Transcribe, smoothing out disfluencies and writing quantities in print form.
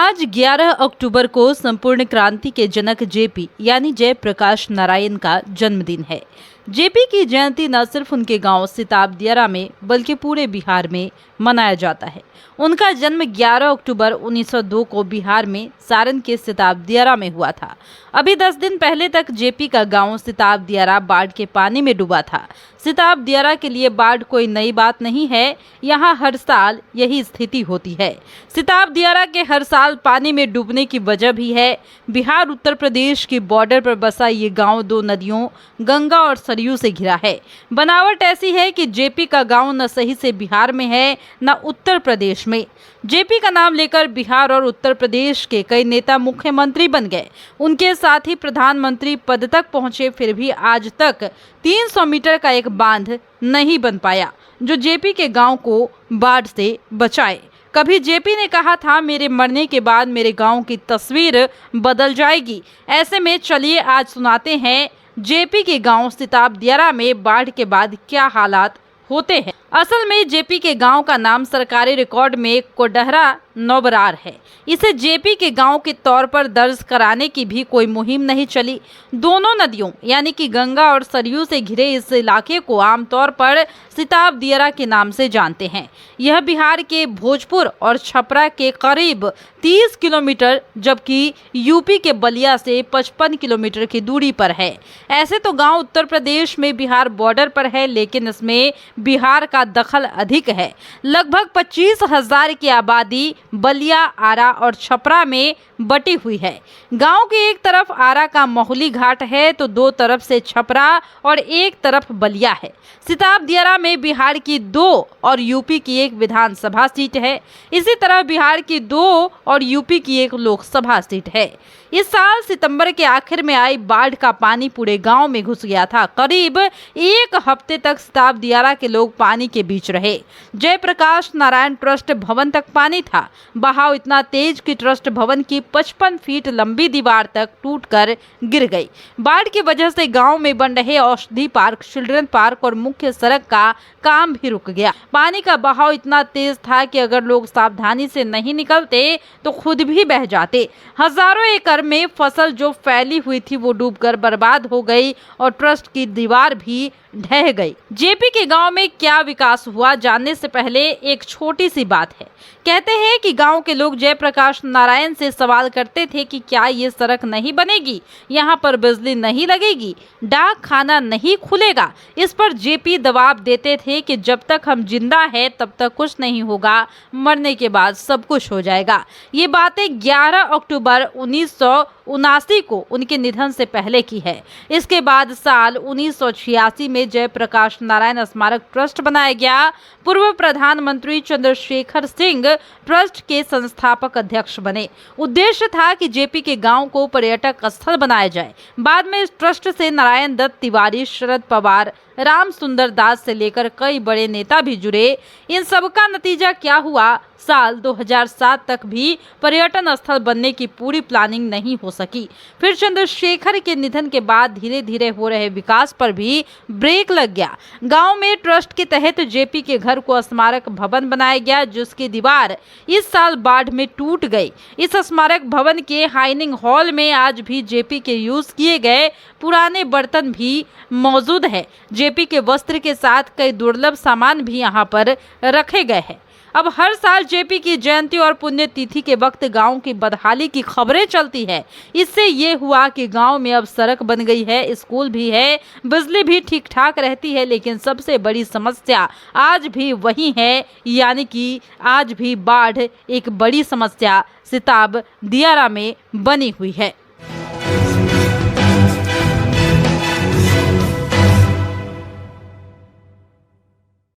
आज 11 अक्टूबर को संपूर्ण क्रांति के जनक जेपी यानी जयप्रकाश नारायण का जन्मदिन है। जेपी की जयंती न सिर्फ उनके गांव सिताब दियारा में बल्कि पूरे बिहार में मनाया जाता है। उनका जन्म 11 अक्टूबर 1902 को बिहार में सारण के सिताब दियारा में हुआ था। अभी 10 दिन पहले तक जेपी का गांव सिताब दियारा बाढ़ के पानी में डूबा था। सिताब दियारा के लिए बाढ़ कोई नई बात नहीं है, यहाँ हर साल यही स्थिति होती है। सिताब दियारा के हर साल पानी में डूबने की वजह भी है। बिहार उत्तर प्रदेश की बॉर्डर पर बसा ये गांव दो नदियों गंगा और सरयू से घिरा है। बनावट ऐसी है कि जेपी का गांव न सही से बिहार में है न उत्तर प्रदेश में। जेपी का नाम लेकर बिहार और उत्तर प्रदेश के कई नेता मुख्यमंत्री बन गए, उनके साथ ही प्रधानमंत्री पद तक पहुंचे, फिर भी आज तक 300 मीटर का एक बांध नहीं बन पाया जो जेपी के गांव को बाढ़ से बचाए। कभी जेपी ने कहा था, मेरे मरने के बाद मेरे गांव की तस्वीर बदल जाएगी। ऐसे में चलिए आज सुनाते हैं जेपी के गांव सिताब दियारा में बाढ़ के बाद क्या हालात होते हैं। असल में जेपी के गांव का नाम सरकारी रिकॉर्ड में कोडहरा नौबरार है। इसे जेपी के गांव के तौर पर दर्ज कराने की भी कोई मुहिम नहीं चली। दोनों नदियों यानी कि गंगा और सरयू से घिरे इस इलाके को आमतौर पर सिताब दियारा के नाम से जानते हैं। यह बिहार के भोजपुर और छपरा के करीब 30 किलोमीटर जबकि यूपी के बलिया से 55 किलोमीटर की दूरी पर है। ऐसे तो गांव उत्तर प्रदेश में बिहार बॉर्डर पर है, लेकिन इसमें बिहार का दखल अधिक है। लगभग 25,000 की आबादी बलिया, आरा और छपरा में बटी हुई है। गांव की एक तरफ आरा का महुली घाट है तो दो तरफ से छपरा और एक तरफ बलिया है। सिताब दियारा में बिहार की 2 और यूपी की 1 विधानसभा सीट है। इसी तरह बिहार की 2 और यूपी की 1 लोकसभा सीट है। इस साल सितंबर के आखिर में आई बाढ़ का पानी पूरे गांव में घुस गया था। करीब 1 हफ्ते तक सिताब दियारा के लोग पानी के बीच रहे। जयप्रकाश नारायण ट्रस्ट भवन तक पानी था। बहाव इतना तेज कि ट्रस्ट भवन की 55 फीट लंबी दीवार तक टूटकर गिर गई। बाढ़ की वजह से गांव में बन रहे औषधि पार्क, चिल्ड्रन पार्क और मुख्य सड़क का काम भी रुक गया। पानी का बहाव इतना तेज था कि अगर लोग सावधानी से नहीं निकलते तो खुद भी बह जाते। हजारों एकड़ में फसल जो फैली हुई थी वो डूबकर बर्बाद हो गई और ट्रस्ट की दीवार भी ढह गई। जेपी के गांव में क्या विकास हुआ, जानने से पहले एक छोटी सी बात है। कहते हैं कि गांव के लोग जयप्रकाश नारायण से सवाल करते थे कि क्या ये सड़क नहीं बनेगी, यहाँ पर बिजली नहीं लगेगी, डाक खाना नहीं खुलेगा। इस पर जेपी दबाव देते थे कि जब तक हम जिंदा है तब तक कुछ नहीं होगा, मरने के बाद सब कुछ हो जाएगा। ये बातें 11 अक्टूबर 1979 को उनके निधन से पहले की है। इसके बाद साल 1986 में जयप्रकाश नारायण स्मारक ट्रस्ट बनाया गया। पूर्व प्रधानमंत्री चंद्रशेखर सिंह ट्रस्ट के संस्थापक अध्यक्ष बने। उद्देश्य था कि जेपी के गांव को पर्यटक स्थल बनाया जाए। बाद में इस ट्रस्ट से नारायण दत्त तिवारी, शरद पवार, राम सुंदर दास से लेकर कई बड़े नेता भी जुड़े। इन सब का नतीजा क्या हुआ, साल 2007 तक भी पर्यटन स्थल बनने की पूरी प्लानिंग नहीं हो सकी। फिर चंद्रशेखर के निधन के बाद धीरे धीरे हो रहे विकास पर भी ब्रेक लग गया। गांव में ट्रस्ट के तहत जेपी के घर को स्मारक भवन बनाया गया, जिसकी दीवार इस साल बाढ़ में टूट गई। इस स्मारक भवन के डाइनिंग हॉल में आज भी जेपी के यूज किए गए पुराने बर्तन भी मौजूद है। जेपी के वस्त्र के साथ कई दुर्लभ सामान भी यहाँ पर रखे गए हैं। अब हर साल जेपी की जयंती और पुण्यतिथि के वक्त गांव की बदहाली की खबरें चलती है। इससे ये हुआ कि गांव में अब सड़क बन गई है, स्कूल भी है, बिजली भी ठीक ठाक रहती है, लेकिन सबसे बड़ी समस्या आज भी वही है, यानी कि आज भी बाढ़ एक बड़ी समस्या सिताब दियारा में बनी हुई है।